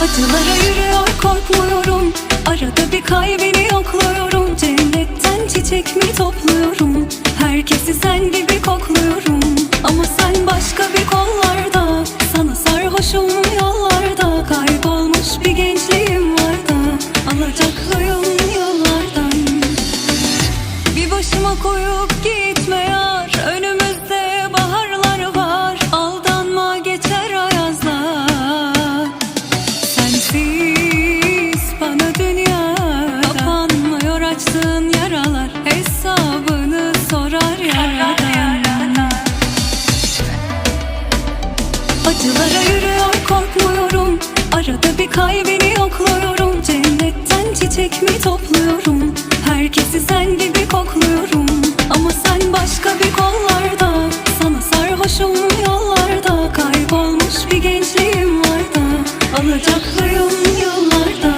Acılara yürüyor korkmuyorum, arada bir kalbini yokluyorum. Cennetten çiçek mi topluyorum, herkesi sen gibi kokluyorum. Ama sen başka bir kollarda, sana sarhoşum yollarda. Kaybolmuş bir gençliğim var da, alacaklıyım yollardan. Bir başıma koyup gitme yar, önümüzde baharlar var. Aldanma geçer ayazlar, sensiz bana dünya kapanmıyor. Açtığın yaralar hesabını sorar yaradan. Acılara yürüyor korkmuyorum, arada bir kalbini yokluyorum. Cennetten çiçek mi topluyorum, herkesi sen gibi kokluyorum. Ama sen başka bir kollarda, sana sarhoşum yollarda. Kaybolmuş bir gençliğim var da, alacaklıyım yollarda.